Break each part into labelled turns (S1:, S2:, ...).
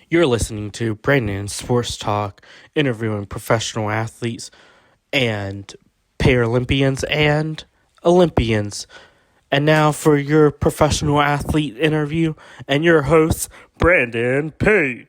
S1: You're listening to Brandon Sports Talk, interviewing professional athletes and Paralympians and Olympians. And now for your professional athlete interview and your host, Brandon P.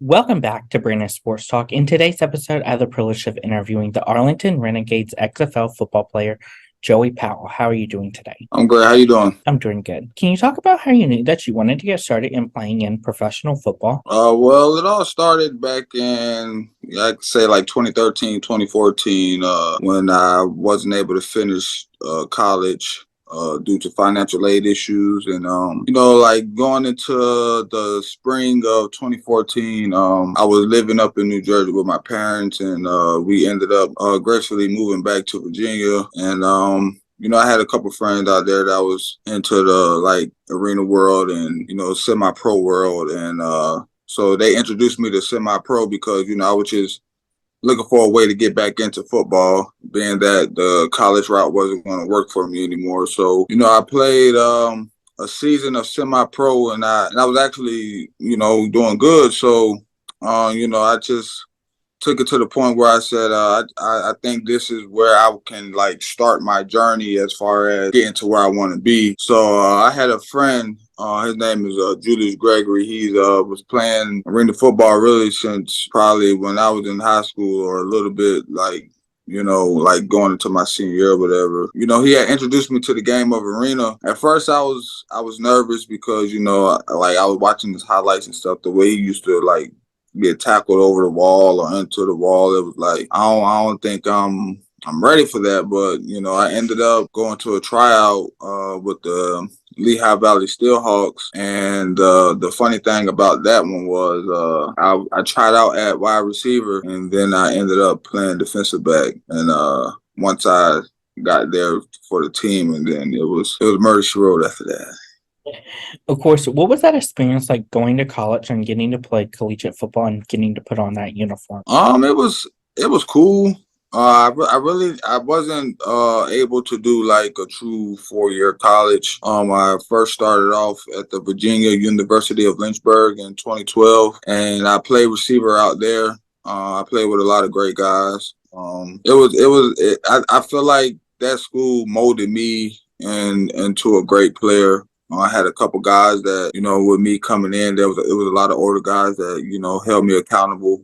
S2: Welcome back to Brandon Sports Talk. In today's episode, I have the privilege of interviewing the Arlington Renegades XFL football player, Joey Powell. How are you doing today?
S3: I'm great. How you doing?
S2: I'm doing good. Can you talk about how you knew that you wanted to get started in playing in professional football?
S3: Well, it all started back in, I could say like 2013, 2014, when I wasn't able to finish college due to financial aid issues. And, like going into the spring of 2014, I was living up in New Jersey with my parents, and we ended up gracefully moving back to Virginia. And, I had a couple friends out there that was into the like arena world and, semi-pro world. And so they introduced me to semi-pro because, I was just looking for a way to get back into football, being that the college route wasn't going to work for me anymore. So, I played a season of semi-pro, and I was actually, doing good. So, I just took it to the point where I said, I think this is where I can like start my journey as far as getting to where I want to be. So I had a friend. His name is Julius Gregory. He was playing arena football really since probably when I was in high school or a little bit like like going into my senior year or whatever. He had introduced me to the game of arena. At first I was nervous because, like I was watching his highlights and stuff, the way he used to like get tackled over the wall or into the wall. It was like I don't think I'm ready for that. But I ended up going to a tryout with the Lehigh Valley Steelhawks, and the funny thing about that one was I tried out at wide receiver, and then I ended up playing defensive back. And once I got there for the team, and then it was murder she wrote after that.
S2: Of course, what was that experience like going to college and getting to play collegiate football and getting to put on that uniform?
S3: It was cool. I wasn't able to do like a true 4 year college. I first started off at the Virginia University of Lynchburg in 2012, and I played receiver out there. I played with a lot of great guys. I feel like that school molded me into a great player. I had a couple guys that, with me coming in, it was a lot of older guys that, held me accountable.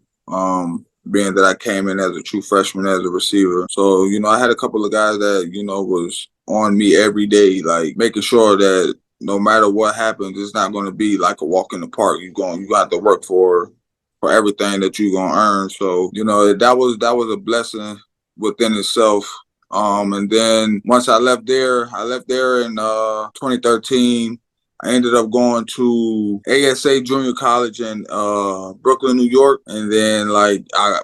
S3: Being that I came in as a true freshman as a receiver. So, I had a couple of guys that, was on me every day, like making sure that no matter what happens, it's not going to be like a walk in the park. You got to work for everything that you're going to earn. So, that was a blessing within itself. And then once I left there in 2013. I ended up going to ASA Junior College in Brooklyn, New York, and then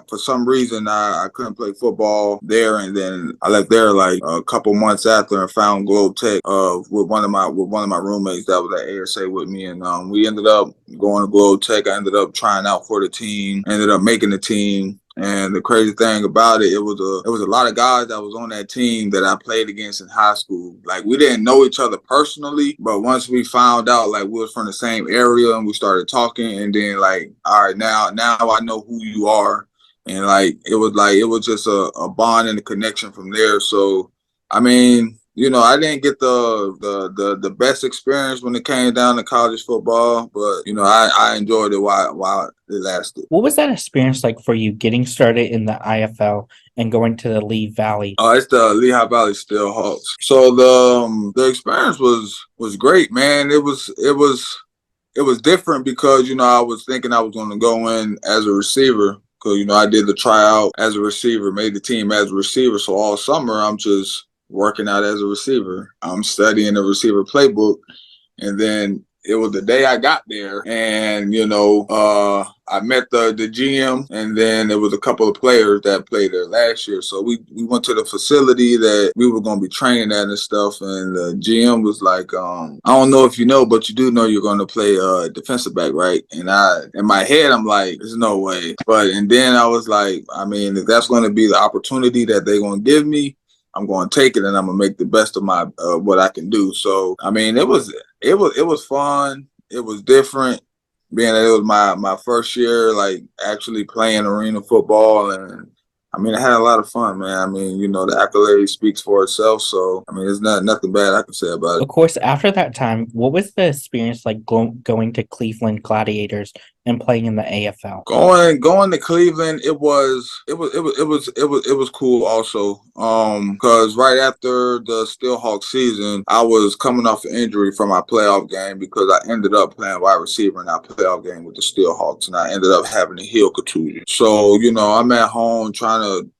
S3: for some reason I couldn't play football there, and then I left there like a couple months after and found Globe Tech with one of my roommates that was at ASA with me, and we ended up going to Globe Tech. I ended up trying out for the team, ended up making the team. And the crazy thing about it was a lot of guys that was on that team that I played against in high school. Like, we didn't know each other personally, but once we found out like we was from the same area and we started talking, and then like, all right, now I know who you are, and it was just a bond and a connection from there. So, I mean, I didn't get the best experience when it came down to college football, but I enjoyed it while it lasted.
S2: What was that experience like for you getting started in the IFL and going to the Lehigh Valley?
S3: It's the Lehigh Valley Steelhawks. So the experience was great, man. It was different because I was thinking I was going to go in as a receiver. Because I did the tryout as a receiver, made the team as a receiver. So all summer I'm just working out as a receiver. I'm studying the receiver playbook, and then it was the day I got there, and I met the GM, and then there was a couple of players that played there last year. So we went to the facility that we were going to be training at and stuff, and the GM was like, I don't know if you know, but you do know you're going to play defensive back, right? And in my head, I'm like, there's no way. And then I was like, I mean, if that's going to be the opportunity that they're going to give me, I'm going to take it, and I'm going to make the best of my what I can do. So, I mean, it was fun. It was different, being that it was my first year, like, actually playing arena football. And I mean, I had a lot of fun, man. I mean, the accolade speaks for itself. So, I mean, there's nothing bad I can say about it.
S2: Of course, after that time, what was the experience like going to Cleveland Gladiators and playing in the AFL?
S3: Going to Cleveland, it was cool also. Because right after the Steelhawks season, I was coming off an injury from my playoff game because I ended up playing wide receiver in our playoff game with the Steelhawks, and I ended up having a heel contusion. So, I'm at home trying to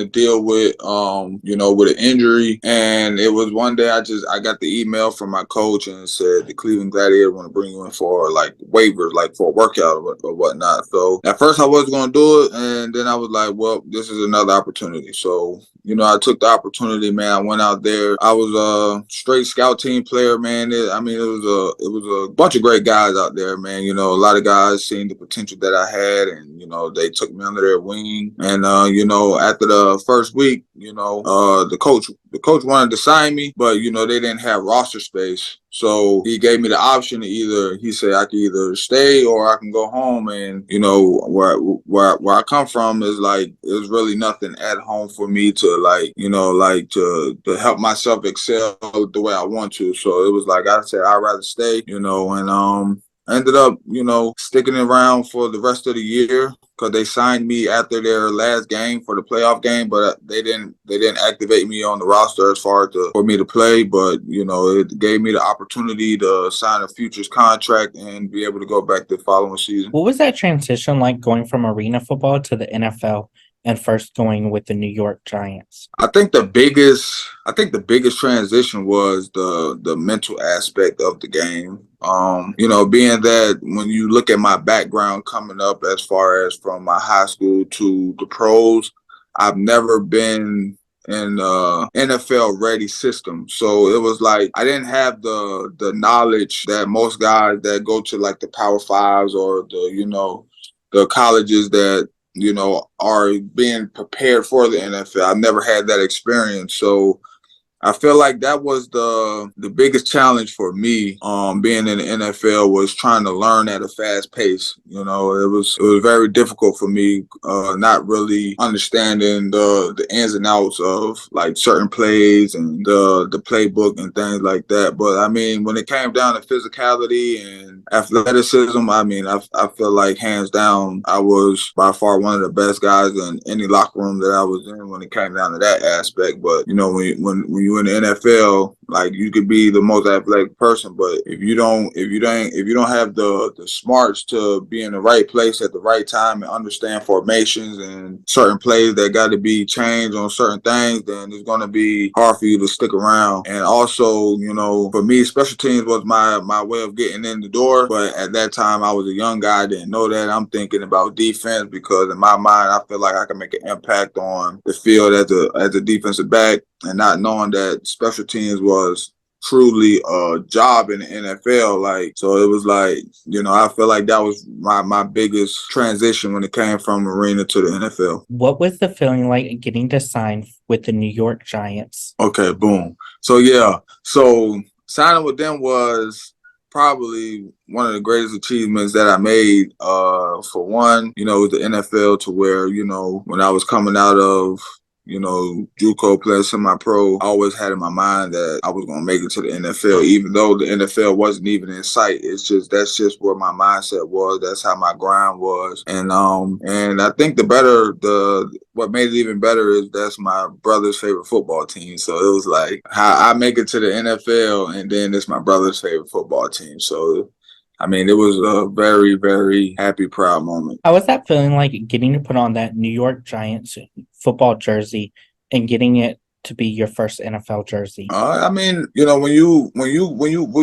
S3: deal with with an injury. And it was one day I got the email from my coach, and it said the Cleveland Gladiators want to bring you in for like waivers, like for a workout or whatnot. So at first I wasn't going to do it, and then I was like, well, this is another opportunity. So I took the opportunity, man. I went out there. I was a straight scout team player, man. It was a bunch of great guys out there, man. A lot of guys seeing the potential that I had, and they took me under their wing. And after the first week, the coach wanted to sign me, but they didn't have roster space. So he gave me the option to he said I could either stay or I can go home. And where I come from is like, there's really nothing at home for me to to help myself excel the way I want to. So it was like, I said I'd rather stay, and I ended up, sticking around for the rest of the year because they signed me after their last game for the playoff game, but they didn't activate me on the roster as far as for me to play. But it gave me the opportunity to sign a futures contract and be able to go back the following season.
S2: What was that transition like going from arena football to the NFL and first going with the New York Giants?
S3: I think the biggest transition was the mental aspect of the game. Being that when you look at my background coming up, as far as from my high school to the pros, I've never been in NFL ready system. So it was like I didn't have the knowledge that most guys that go to like the Power Fives or the colleges that are being prepared for the NFL. I've never had that experience. So I feel like that was the biggest challenge for me, being in the NFL, was trying to learn at a fast pace. It was very difficult for me, not really understanding the ins and outs of like certain plays and the playbook and things like that. But I mean, when it came down to physicality and athleticism, I mean, I feel like hands down, I was by far one of the best guys in any locker room that I was in when it came down to that aspect. But when you in the NFL, Like you could be the most athletic person, but if you don't have the smarts to be in the right place at the right time and understand formations and certain plays that got to be changed on certain things, then it's going to be hard for you to stick around. And also, for me, special teams was my way of getting in the door. But at that time, I was a young guy. I didn't know that. I'm thinking about defense because in my mind, I feel like I can make an impact on the field as a defensive back, and not knowing that special teams was truly a job in the NFL. So it was I feel like that was my biggest transition when it came from arena to the NFL.
S2: What was the feeling like getting to sign with the New York Giants?
S3: Okay, boom. So signing with them was probably one of the greatest achievements that I made. For one, with the NFL, to where, when I was coming out of JUCO playing semi-pro, I always had in my mind that I was going to make it to the NFL, even though the NFL wasn't even in sight. That's just where my mindset was. That's how my grind was. And I think what made it even better is that's my brother's favorite football team. So it was like how I make it to the NFL, and then it's my brother's favorite football team. So it was a very, very happy, proud moment.
S2: How was that feeling like getting to put on that New York Giants football jersey and getting it to be your first NFL jersey?
S3: When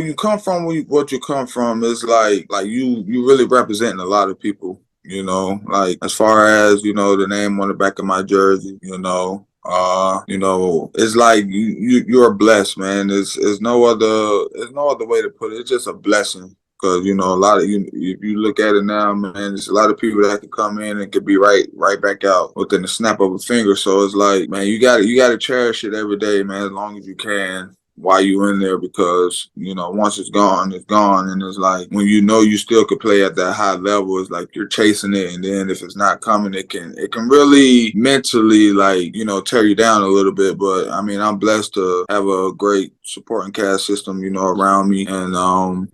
S3: you come from what you come from, it's like you really representing a lot of people. As far as the name on the back of my jersey, it's like you're blessed, man. There's no other way to put it. It's just a blessing. Because a lot of if you look at it now, man, there's a lot of people that could come in and could be right back out within the snap of a finger. So it's like, man, you got to cherish it every day, man, as long as you can while you in there, because once it's gone, and it's like when you still could play at that high level, it's like you're chasing it, and then if it's not coming, it can really mentally tear you down a little bit. But I'm blessed to have a great supporting cast system around me, and I'm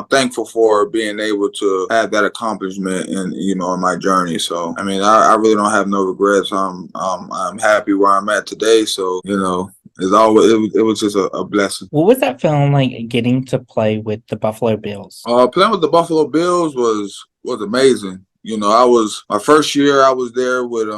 S3: thankful for being able to have that accomplishment in my journey. So I really don't have no regrets. I'm happy where I'm at today. So it was just a blessing.
S2: What was that feeling like getting to play with the Buffalo Bills?
S3: Playing with the Buffalo Bills was amazing. I was my first year. I was there with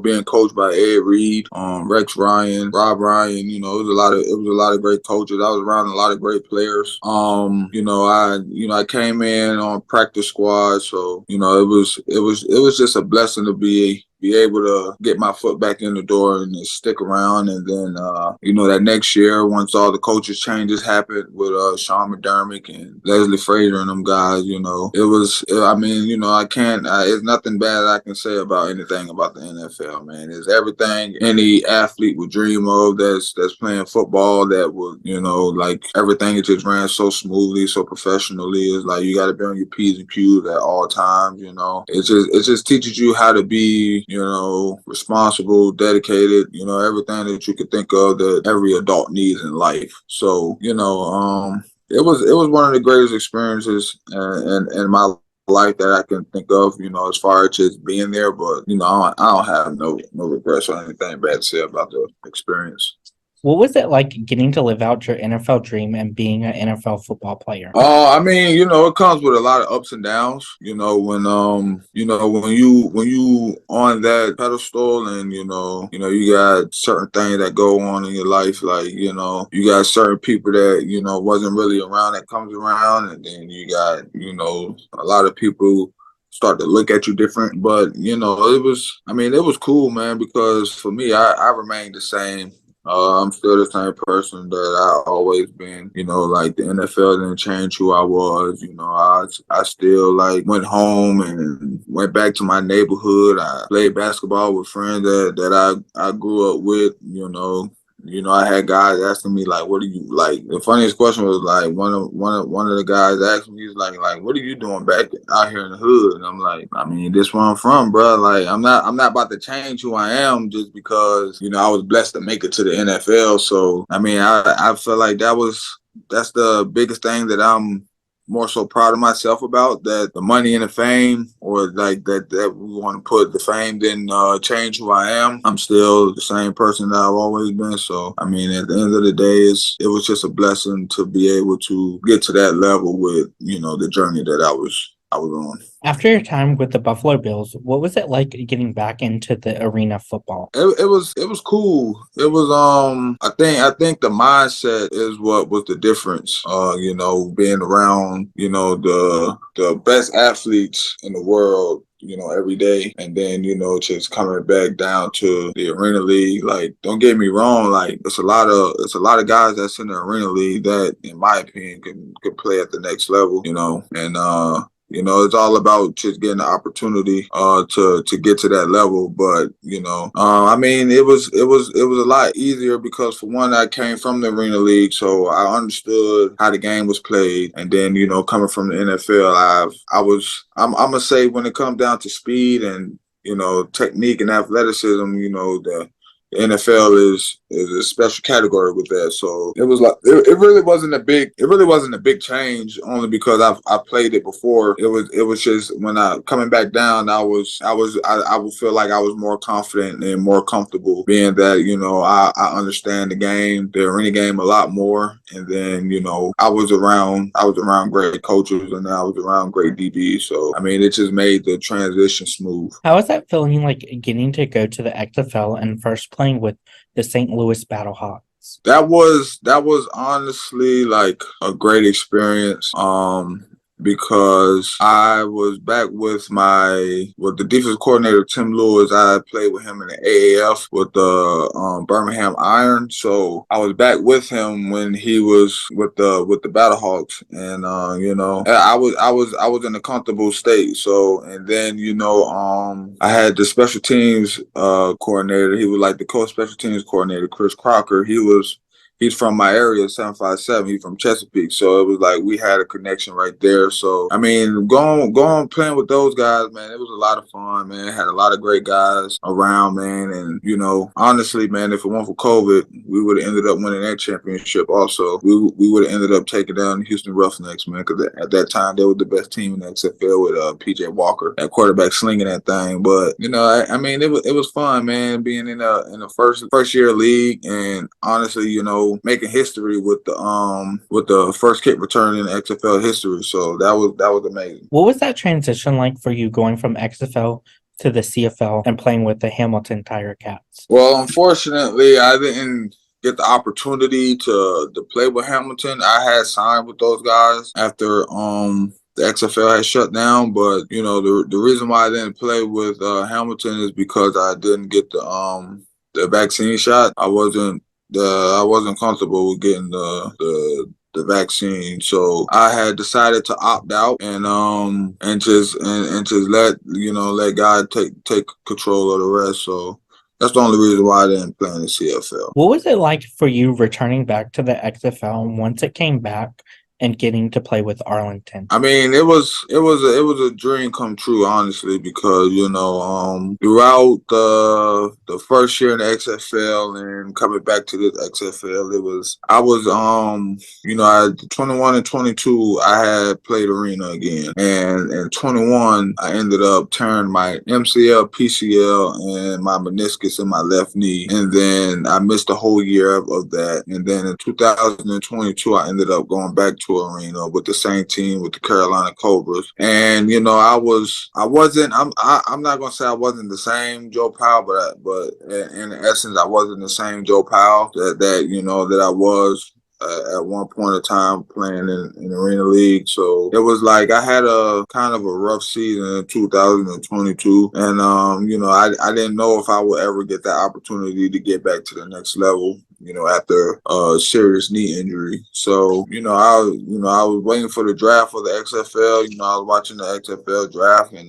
S3: being coached by Ed Reed, Rex Ryan, Rob Ryan. It was a lot of great coaches. I was around a lot of great players. I came in on practice squad, so it was just a blessing to be able to get my foot back in the door and stick around. And then, that next year, once all the coaches changes happened with Sean McDermott and Leslie Frazier and them guys, it's nothing bad I can say about anything about the NFL, man. It's everything any athlete would dream of that's playing football, that would, everything it just ran so smoothly, so professionally. It's like you got to be on your P's and Q's at all times, It just teaches you how to be, responsible, dedicated, everything that you could think of that every adult needs in life. So, it was one of the greatest experiences in my life that I can think of, as far as just being there. But, I don't have no regrets or anything bad to say about the experience.
S2: What was it like getting to live out your NFL dream and being an NFL football player?
S3: It comes with a lot of ups and downs. When you on that pedestal, and you got certain things that go on in your life, like you got certain people that wasn't really around that comes around, and then you got a lot of people start to look at you different. But it was cool, man, because for me, I remained the same. I'm still the same person that I always been. The NFL didn't change who I was. I still went home and went back to my neighborhood. I played basketball with friends that I grew up with. I had guys asking me what do you like? The funniest question was one of the guys asked me, he's like, what are you doing back out here in the hood? And I'm like, this where I'm from, bro. I'm not about to change who I am just because I was blessed to make it to the NFL. So I feel like that's the biggest thing that I'm more so proud of myself about, that the money and the fame, or like that we want to put the fame didn't change who I am. I'm still the same person that I've always been. So I mean, at the end of the day, it was just a blessing to be able to get to that level with, you know, the journey that I was on.
S2: After your time with the Buffalo Bills, what was it like getting back into the arena football?
S3: It was cool. It was I think the mindset is what was the difference. You know, being around, you know, the best athletes in the world, you know, every day, and then, you know, just coming back down to the arena league. Like, don't get me wrong, like it's a lot of guys that's in the arena league that, in my opinion, can play at the next level, you know, and you know, it's all about just getting the opportunity to get to that level. But, you know, I mean, it was a lot easier because, for one, I came from the Arena League, so I understood how the game was played. And then, you know, coming from the NFL, I'm gonna say, when it comes down to speed and, you know, technique and athleticism, you know, the NFL is a special category with that. So it was like it really wasn't a big change, only because I've played it before. It was just, when I coming back down, I would feel like I was more confident and more comfortable, being that, you know, I understand the game, the arena game, a lot more. And then, you know, I was around great coaches, and I was around great DBs. So I mean, it just made the transition smooth.
S2: How was that feeling, like getting to go to the XFL and first playing with the St. Louis Battlehawks?
S3: That was honestly like a great experience. Because I was back with the defensive coordinator, Tim Lewis. I played with him in the AAF with the Birmingham Iron. So I was back with him when he was with the Battlehawks, and you know, I was in a comfortable state. So, and then, you know, I had the special teams coordinator. He was like the co-special teams coordinator, Chris Crocker. He's from my area, 757. He's from Chesapeake. So it was like we had a connection right there. So, I mean, going playing with those guys, man, it was a lot of fun, man. Had a lot of great guys around, man. And, you know, honestly, man, if it weren't for COVID, we would have ended up winning that championship also. We would have ended up taking down the Houston Roughnecks, man, because at that time, they were the best team in the XFL with P.J. Walker, that quarterback, slinging that thing. But, you know, I mean, it was fun, man, being in the first year league, and honestly, you know, making history with the first kick return in XFL history. So that was amazing.
S2: What was that transition like for you, going from XFL to the CFL and playing with the Hamilton Tiger Cats?
S3: Well, unfortunately, I didn't get the opportunity to play with Hamilton. I had signed with those guys after the XFL had shut down, but, you know, the reason why I didn't play with Hamilton is because I didn't get the vaccine shot. I wasn't comfortable with getting the vaccine, so I had decided to opt out and just let God take control of the rest. So that's the only reason why I didn't play in the CFL.
S2: What was it like for you returning back to the XFL once it came back and getting to play with Arlington?
S3: I mean, it was a dream come true, honestly, because, you know, throughout the first year in the XFL and coming back to the XFL, you know, at 21 and 22, I had played arena again, and in 21, I ended up tearing my MCL, PCL, and my meniscus in my left knee, and then I missed a whole year of that, and then in 2022, I ended up going back to arena with the same team, with the Carolina Cobras. And, you know, I'm not gonna say I wasn't the same Joe Powell, but in essence, I wasn't the same Joe Powell that you know, that I was at one point in time playing in Arena League. So it was like I had a kind of a rough season in 2022, and you know, I didn't know if I would ever get that opportunity to get back to the next level, you know, after a serious knee injury. So, you know, I was waiting for the draft for the XFL. You know, I was watching the XFL draft, and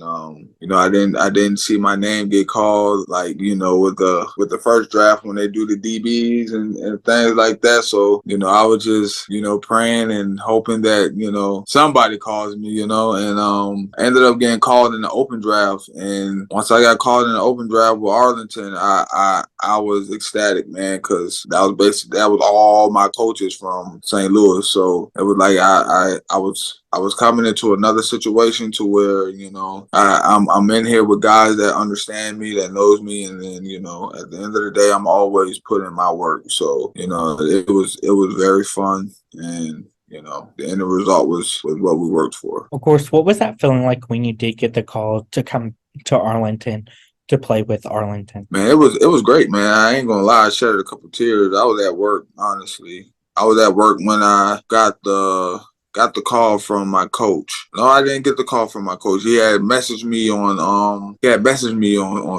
S3: you know, I didn't see my name get called, like, you know, with the first draft when they do the DBs and things like that. So, you know, I was just, you know, praying and hoping that, you know, somebody calls me, you know, and I ended up getting called in the open draft. And once I got called in the open draft with Arlington, I was ecstatic, man, because that that was all my coaches from St. Louis. So it was like I was coming into another situation to where, you know, I'm in here with guys that understand me, that knows me, and then, you know, at the end of the day, I'm always putting my work. So, you know, it was very fun, and you know, the end result was what we worked for.
S2: Of course, what was that feeling like when you did get the call to come to Arlington to play with Arlington?
S3: Man, it was great, man. I ain't gonna lie, I shed a couple tears. I was at work, honestly. I was at work when I got the call from my coach. No, I didn't get the call from my coach. He had messaged me on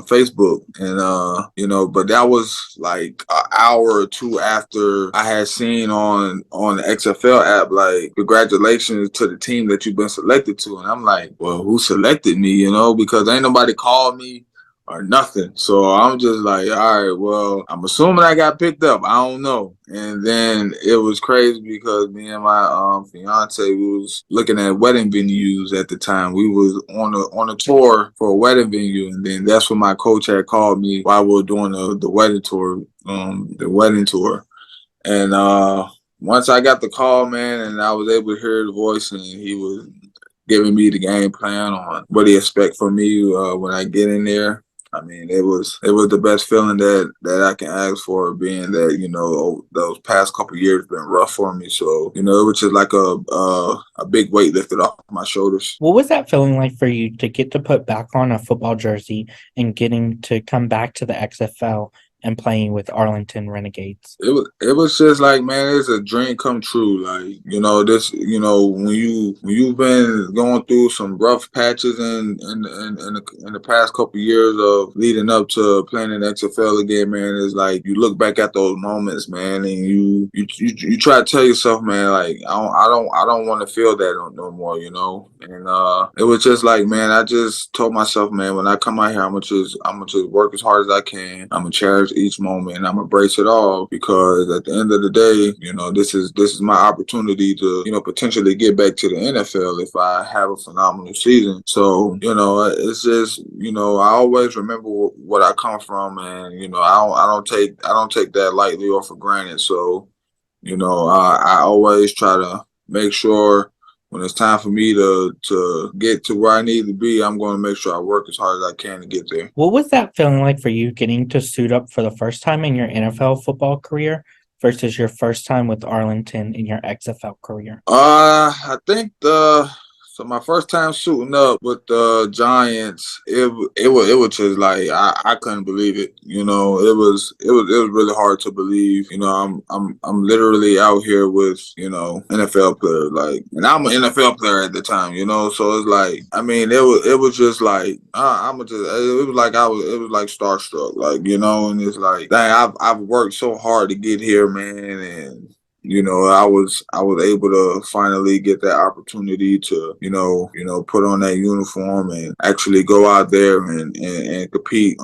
S3: Facebook, and you know, but that was like an hour or two after I had seen on the XFL app, like, congratulations to the team that you've been selected to. And I'm like, well, who selected me, you know, because ain't nobody called me or nothing. So I'm just like, all right, well, I'm assuming I got picked up. I don't know. And then it was crazy because me and my fiance, we was looking at wedding venues at the time. We was on a tour for a wedding venue, and then that's when my coach had called me while we were doing the wedding tour, And once I got the call, man, and I was able to hear the voice, and he was giving me the game plan on what he expect from me when I get in there. I mean, it was the best feeling that I can ask for, being that, you know, those past couple of years been rough for me. So, you know, it was just like a big weight lifted off my shoulders.
S2: What was that feeling like for you to get to put back on a football jersey and getting to come back to the XFL and playing with Arlington Renegades?
S3: It was just like, man, it's a dream come true. Like, you know, this, you know, when you've been going through some rough patches in the past couple of years of leading up to playing in XFL again, man, it's like you look back at those moments, man, and you try to tell yourself, man, like, I don't want to feel that no more, you know. And it was just like, man, I just told myself, man, when I come out here, I'm gonna just work as hard as I can. I'm gonna cherish each moment, and I'm gonna embrace it all, because at the end of the day, you know, this is my opportunity to, you know, potentially get back to the NFL if I have a phenomenal season. So, you know, it's just, you know, I always remember what I come from, and, you know, I don't take that lightly or for granted. So, you know, I always try to make sure when it's time for me to get to where I need to be, I'm going to make sure I work as hard as I can to get there.
S2: What was that feeling like for you getting to suit up for the first time in your NFL football career versus your first time with Arlington in your XFL career?
S3: I think so my first time suiting up with the Giants, it was just like I couldn't believe it. You know, it was really hard to believe. You know, I'm literally out here with, you know, NFL player, like, and I'm an NFL player at the time. You know, so it's like, I mean, it was just like it was like starstruck, like, you know, and it's like, dang, I've worked so hard to get here, man, and you know, I was able to finally get that opportunity to, you know, put on that uniform and actually go out there and compete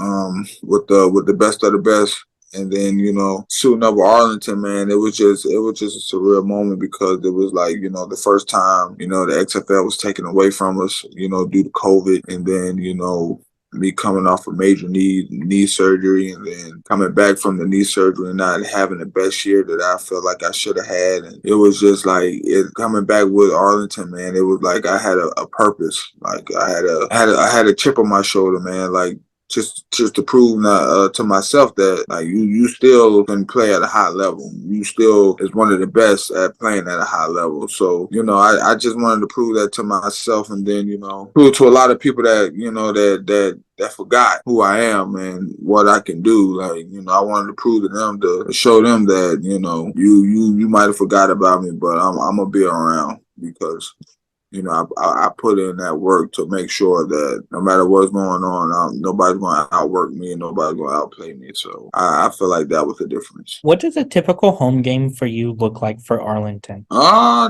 S3: with the best of the best. And then, you know, shooting up with Arlington, man, it was just a surreal moment, because it was like, you know, the first time, you know, the XFL was taken away from us, you know, due to COVID. And then, you know, me coming off a major knee surgery, and then coming back from the knee surgery and not having the best year that I felt like I should have had. And it was just like, it coming back with Arlington, man, it was like I had a purpose. Like I had a chip on my shoulder, man. Like, just to prove to myself that, like, you still can play at a high level. You still is one of the best at playing at a high level. So, you know, I just wanted to prove that to myself, and then, you know, prove to a lot of people that, you know, that forgot who I am and what I can do. Like, you know, I wanted to prove to them, to show them that, you know, you might have forgot about me, but I'm gonna be around, because, you know, I put in that work to make sure that no matter what's going on, nobody's going to outwork me and nobody's going to outplay me. So I feel like that was the difference.
S2: What does a typical home game for you look like for Arlington?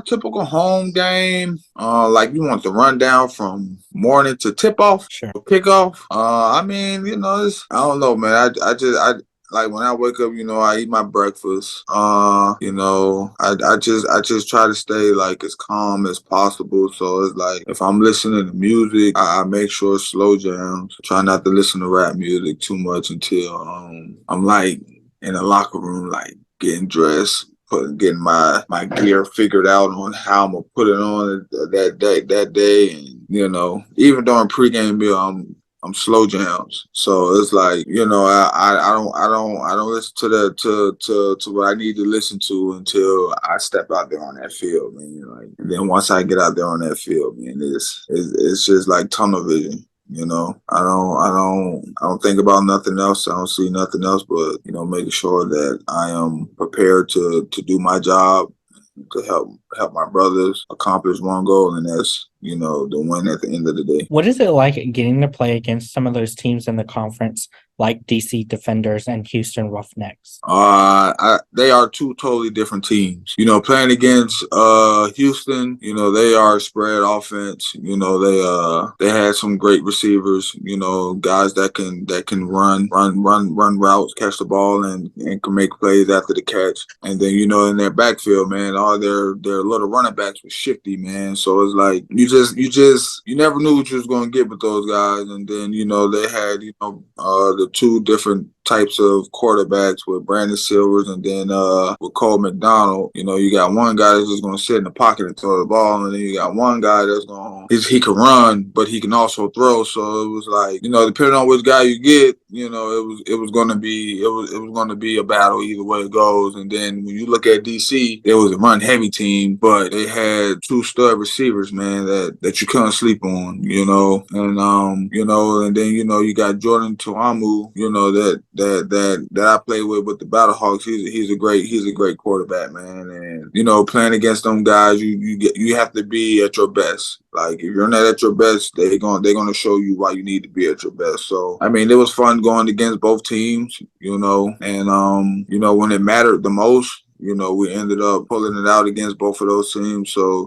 S3: Typical home game. Like, you want the rundown from morning to tip off,
S2: Sure.
S3: kickoff. I mean, you know, I don't know, man. I like, when I wake up, you know, I eat my breakfast. You know, I just try to stay like as calm as possible. So it's like, if I'm listening to music, I make sure it's slow jams. Try not to listen to rap music too much until I'm like in the locker room, like getting dressed, getting my gear figured out on how I'm gonna put it on that day, and even during pregame meal, I'm slow jams. So it's like, I don't listen to that to what I need to listen to until I step out there on that field, man. And then once I get out there on that field, man, it's just like tunnel vision. I don't think about nothing else. I don't see nothing else but, making sure that I am prepared to do my job, to help my brothers accomplish one goal, and that's, the win at the end of the day.
S2: What is it like getting to play against some of those teams in the conference, like DC Defenders and Houston Roughnecks?
S3: They are two totally different teams. Playing against Houston, they are spread offense. They had some great receivers. Guys that can run routes, catch the ball, and can make plays after the catch. And then in their backfield, man, all their little running backs were shifty, man. So it's like you never knew what you was going to get with those guys. And then they had the two different types of quarterbacks with Brandon Silvers and then with Cole McDonald. You got one guy that's just going to sit in the pocket and throw the ball, and then you got one guy that's he can run, but he can also throw. So it was like, depending on which guy you get, it was going to be a battle either way it goes. And then when you look at DC, it was a run heavy team, but they had two stud receivers, man, that you couldn't sleep on, and then you got Jordan Tuamu, that I play with the Battlehawks. He's a great quarterback, man. And playing against them guys, you have to be at your best. Like, if you're not at your best, they're gonna show you why you need to be at your best. So I mean, it was fun going against both teams, and when it mattered the most, we ended up pulling it out against both of those teams. So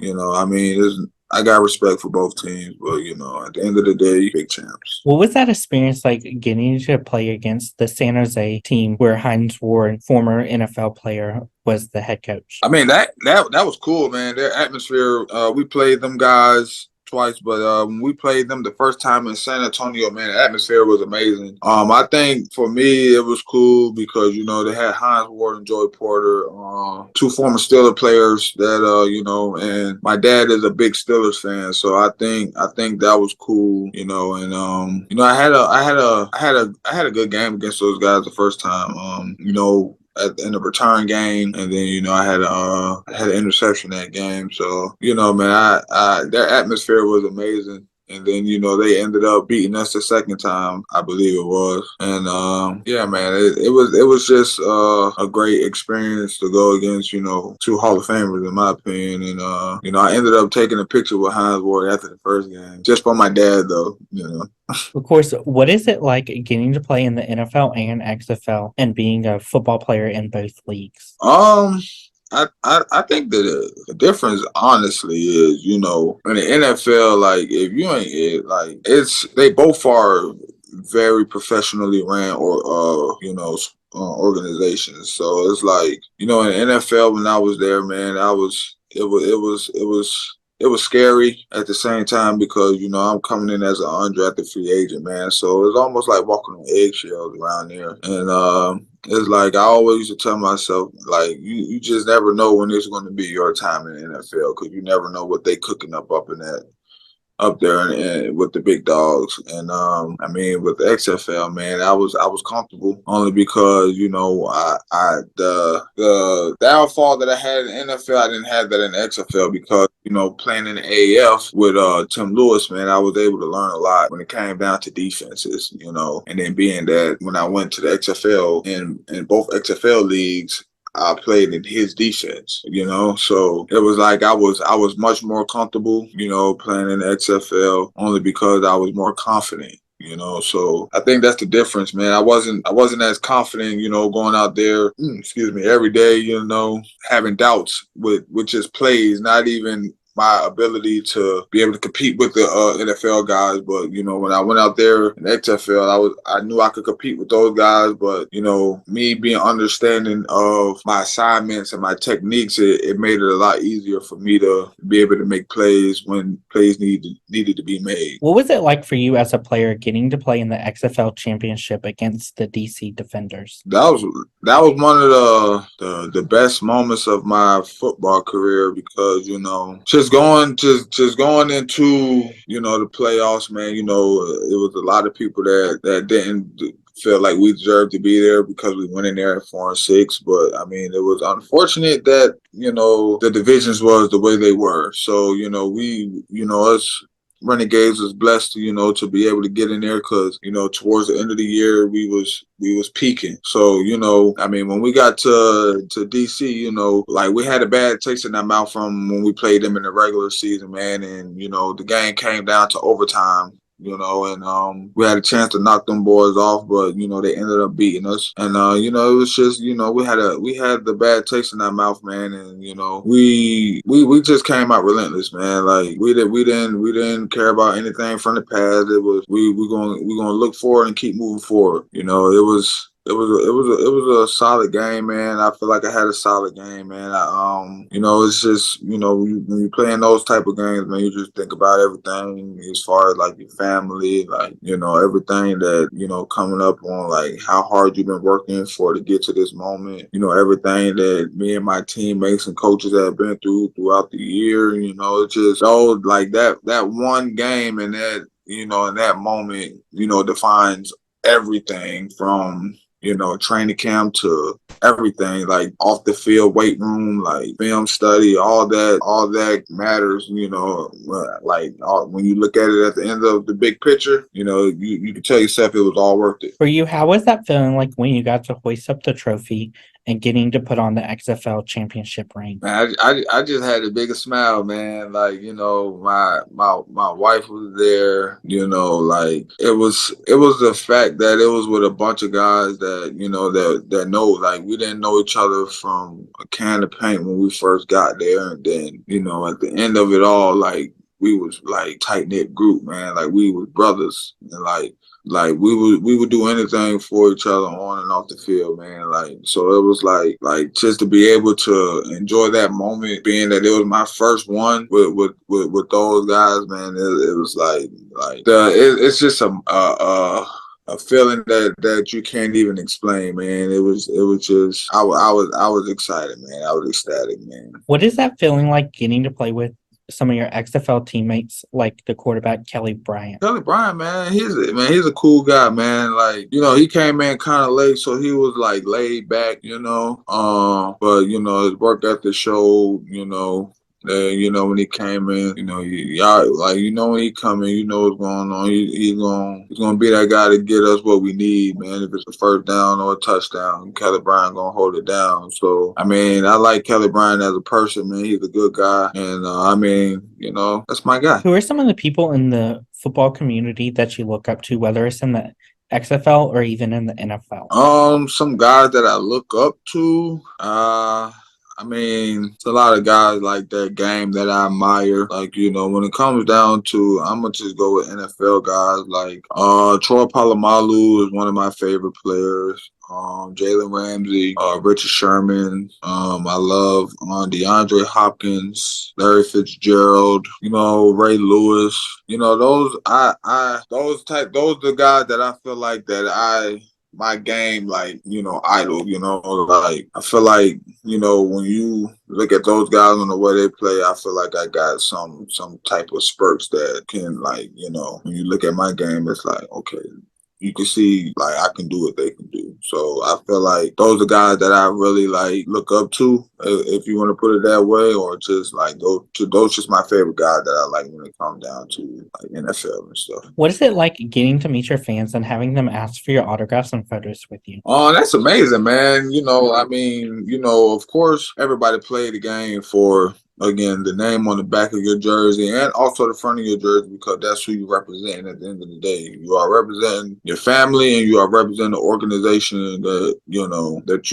S3: I got respect for both teams, but at the end of the day, big champs.
S2: What was that experience like getting to play against the San Jose team where Hines Ward, former NFL player, was the head coach?
S3: I mean, that was cool, man. Their atmosphere, we played them guys twice, but when we played them the first time in San Antonio, man, the atmosphere was amazing. I think for me it was cool because they had Hines Ward and Joey Porter, two former Steelers players that and my dad is a big Steelers fan, so I think that was cool, and I had a good game against those guys the first time, in the return game, and then I had an interception that game. So man, their atmosphere was amazing. And then they ended up beating us the second time, I believe it was. And yeah, man, it was just a great experience to go against two Hall of Famers in my opinion. And I ended up taking a picture with Hines Ward after the first game, just for my dad though.
S2: Of course, what is it like getting to play in the NFL and XFL and being a football player in both leagues?
S3: I think that the difference, honestly, is in the NFL, like, if you ain't it, like, they both are very professionally ran organizations. So it's like in the NFL, when I was there, man, it was scary at the same time because, I'm coming in as an undrafted free agent, man. So it's almost like walking on eggshells around there. And it's like I always used to tell myself, like, you just never know when it's going to be your time in the NFL because you never know what they cooking up up there and with the big dogs. And I mean, with the XFL, man, I was comfortable only because the downfall that I had in the NFL, I didn't have that in the XFL because playing in the AAF with Tim Lewis, man, I was able to learn a lot when it came down to defenses, and then being that when I went to the XFL in both XFL leagues, I played in his defense, so it was like I was much more comfortable, playing in the XFL only because I was more confident, so I think that's the difference, man. I wasn't as confident, going out there, every day, having doubts with just plays, not even my ability to be able to compete with the NFL guys. But when I went out there in XFL, I knew I could compete with those guys. But me being understanding of my assignments and my techniques, it made it a lot easier for me to be able to make plays when plays needed to be made.
S2: What was it like for you as a player getting to play in the XFL championship against the DC Defenders?
S3: That was one of the best moments of my football career because just going into the playoffs, man. It was a lot of people that didn't feel like we deserved to be there because we went in there at 4-6. But I mean, it was unfortunate that the divisions was the way they were. So we us Renegades was blessed to be able to get in there because towards the end of the year we was peaking. So I mean, when we got to DC, like we had a bad taste in our mouth from when we played them in the regular season, man. And the game came down to overtime. And we had a chance to knock them boys off, but they ended up beating us. And it was just we had the bad taste in our mouth, man. And we just came out relentless, man. Like we didn't care about anything from the past. It was we're gonna look forward and keep moving forward. It was a solid game, man. I feel like I had a solid game, man. It's just when you playing those type of games, man, you just think about everything as far as like your family, like everything that coming up on like how hard you've been working for to get to this moment. Everything that me and my teammates and coaches have been throughout the year. It's just like that one game and that in that moment defines everything from training camp to everything, like off the field, weight room, like film study, all that matters, when you look at it at the end of the big picture, you can tell yourself it was all worth it.
S2: For you, how was that feeling like when you got to hoist up the trophy and getting to put on the XFL championship ring?
S3: Man, I just had the biggest smile, man. Like, my wife was there, like it was the fact that it was with a bunch of guys that, that know, like we didn't know each other from a can of paint when we first got there. And then, at the end of it all, like we was like tight knit group, man. Like we was brothers and like we would do anything for each other on and off the field, man. Like so it was like just to be able to enjoy that moment, being that it was my first one with those guys, man. It was it's just a feeling that you can't even explain, man. It was just I was excited, man. I was ecstatic, man.
S2: What is that feeling like getting to play with some of your XFL teammates, like the quarterback Kelly Bryant?
S3: Kelly Bryant, man, he's a cool guy, man. Like, he came in kind of late, so he was like laid back, but his work ethic showed, when he came in, y'all like when he come in, what's going on. He's gonna be that guy to get us what we need, man. If it's a first down or a touchdown, Kelly Bryant gonna hold it down. So I mean, I like Kelly Bryant as a person, man. He's a good guy, and that's my guy.
S2: Who are some of the people in the football community that you look up to, whether it's in the XFL or even in the NFL?
S3: Some guys that I look up to, I mean, it's a lot of guys like that game that I admire. Like, when it comes down to, I'm going to just go with NFL guys. Like, Troy Polamalu is one of my favorite players. Jalen Ramsey, Richard Sherman. I love DeAndre Hopkins, Larry Fitzgerald, Ray Lewis. Those those are the guys that I feel like that my game, like, idol, like I feel like, when you look at those guys on the way they play, I feel like I got some type of spurts that can, like, when you look at my game, it's like, okay, you can see like I can do what they can do. So I feel like those are guys that I really like look up to, if you want to put it that way, or just like those just my favorite guys that I like when it comes down to like NFL and stuff.
S2: What is it like getting to meet your fans and having them ask for your autographs and photos with you?
S3: Oh, that's amazing, man. I mean, of course everybody played the game for again, the name on the back of your jersey and also the front of your jersey, because that's who you represent at the end of the day. You are representing your family and you are representing the organization that, that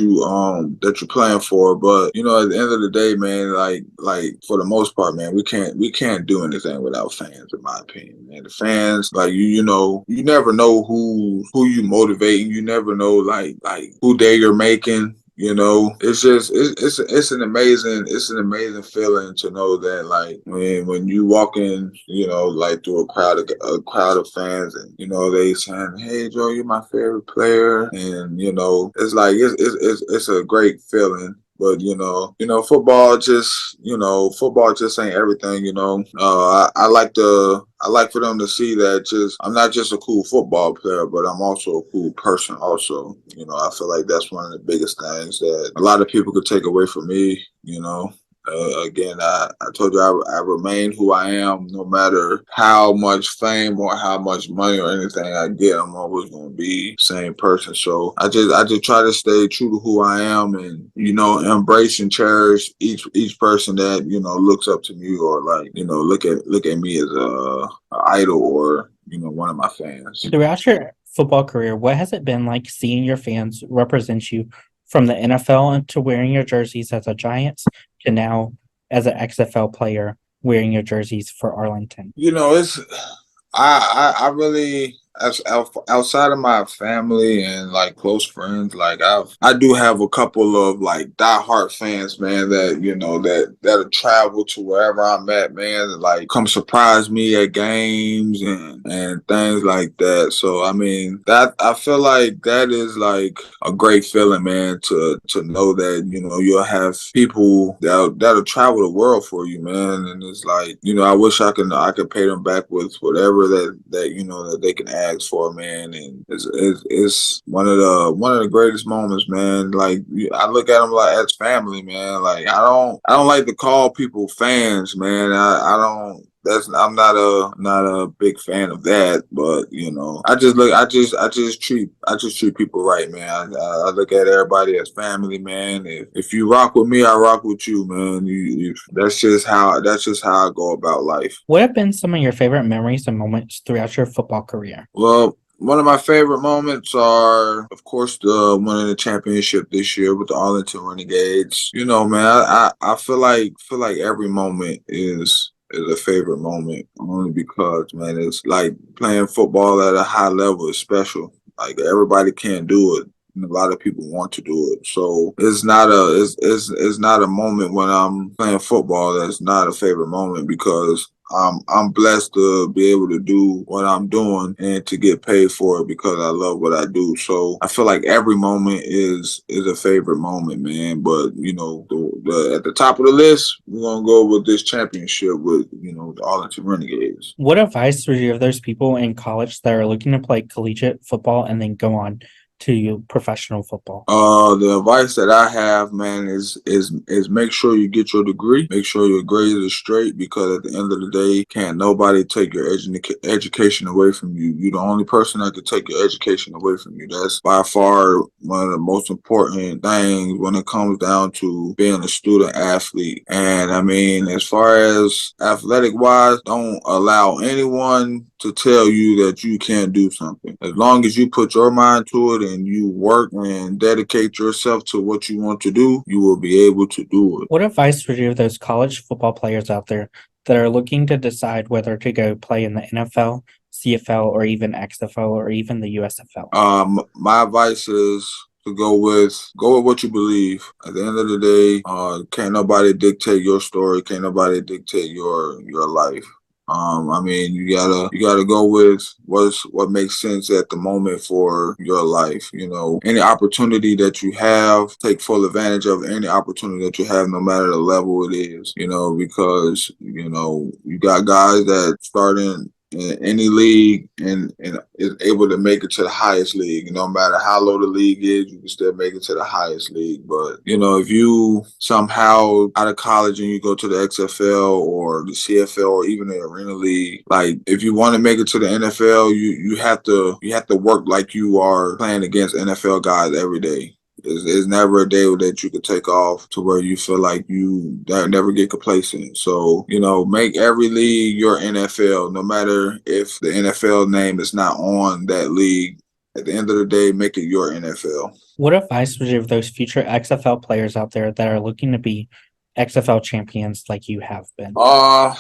S3: you're playing for. But, at the end of the day, man, like for the most part, man, we can't do anything without fans, in my opinion. Man, the fans, like you never know who you motivate. You never know like who day you're making. It's just it's an amazing feeling to know that, like, when you walk in, like through a crowd of fans, and they saying, "Hey Joe, you're my favorite player," and it's like it's a great feeling. But football just ain't everything. I like for them to see that I'm not just a cool football player, but I'm also a cool person. Also, I feel like that's one of the biggest things that a lot of people could take away from me. Again, I told you I remain who I am, no matter how much fame or how much money or anything I get. I'm always going to be the same person. So I just try to stay true to who I am, and embrace and cherish each person that looks up to me, or like look at me as a idol, or one of my fans.
S2: Throughout your football career, what has it been like seeing your fans represent you from the NFL into wearing your jerseys as a Giants to now as an XFL player wearing your jerseys for Arlington?
S3: It's I really, outside of my family and like close friends, like I do have a couple of like diehard fans, man, that'll travel to wherever I'm at, man, and like come surprise me at games and things like that. So I mean, that I feel like that is like a great feeling, man, to know that you'll have people that'll travel the world for you, man. And it's like, I wish I could pay them back with whatever that that they can ask for, man. And it's one of the greatest moments, man. Like, I look at them like as family, man. Like, I don't like to call people fans, man. I don't. I'm not a big fan of that, but I just treat people right, man. I look at everybody as family, man. If you rock with me, I rock with you, man. That's just how I go about life.
S2: What have been some of your favorite memories and moments throughout your football career?
S3: Well, one of my favorite moments are, of course, the winning the championship this year with the Arlington Renegades. Man, I feel like every moment is a favorite moment, only because, man, it's like playing football at a high level is special. Like, everybody can't do it, and a lot of people want to do it. So it's not a moment when I'm playing football that's not a favorite moment, because I'm blessed to be able to do what I'm doing and to get paid for it, because I love what I do. So I feel like every moment is a favorite moment, man. But at the top of the list, we're gonna go with this championship with the Arlington Renegades.
S2: What advice would you give those people in college that are looking to play collegiate football and then go on to professional football?
S3: The advice that I have, man, is make sure you get your degree. Make sure your grades are straight, because at the end of the day, can't nobody take your education away from you. You're the only person that can take your education away from you. That's by far one of the most important things when it comes down to being a student athlete. And I mean, as far as athletic wise, don't allow anyone to tell you that you can't do something. As long as you put your mind to it and you work and dedicate yourself to what you want to do, you will be able to do it.
S2: What advice would you give those college football players out there that are looking to decide whether to go play in the NFL, CFL, or even XFL, or even the USFL?
S3: My advice is to go with what you believe. At the end of the day, can't nobody dictate your story. Can't nobody dictate your life. I mean, you gotta go with what makes sense at the moment for your life. Any opportunity that you have, take full advantage of any opportunity that you have, no matter the level it is. Because you got guys that start in any league and is able to make it to the highest league. No matter how low the league is, you can still make it to the highest league. But if you somehow out of college and you go to the XFL or the CFL or even the Arena League, like, if you want to make it to the NFL, you have to work like you are playing against NFL guys every day. It's never a day that you could take off to where you feel like you never get complacent. So, make every league your NFL, no matter if the NFL name is not on that league. At the end of the day, make it your NFL.
S2: What advice would you give those future XFL players out there that are looking to be XFL champions like you have been?
S3: The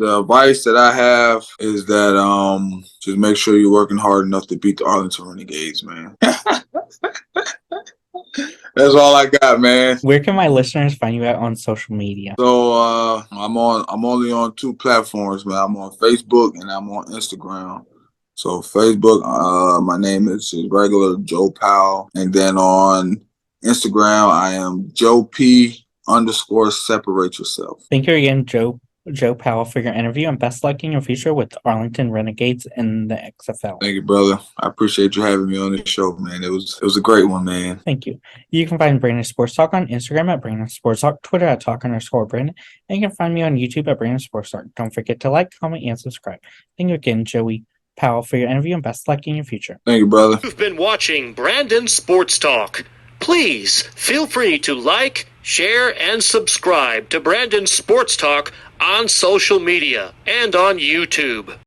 S3: advice that I have is that just make sure you're working hard enough to beat the Arlington Renegades, man. That's all I got, man.
S2: Where can my listeners find you at on social media?
S3: So I'm only on 2 platforms, man. I'm on Facebook and I'm on Instagram. So Facebook, my name is regular Joe Powell, and then on Instagram I am Joe P _ separate yourself.
S2: Thank you again, Joe Powell, for your interview, and best luck in your future with the Arlington Renegades in the XFL.
S3: Thank you, brother. I appreciate you having me on the show, man. It was a great one, man.
S2: Thank you. You can find Brandon Sports Talk on Instagram at Brandon Sports Talk, Twitter at Talk_Brandon, and you can find me on YouTube at Brandon Sports Talk. Don't forget to like, comment, and subscribe. Thank you again, Joey Powell, for your interview, and best luck in your future.
S3: Thank you, brother.
S4: You've been watching Brandon Sports Talk. Please feel free to like, share, and subscribe to Brandon Sports Talk on social media and on YouTube.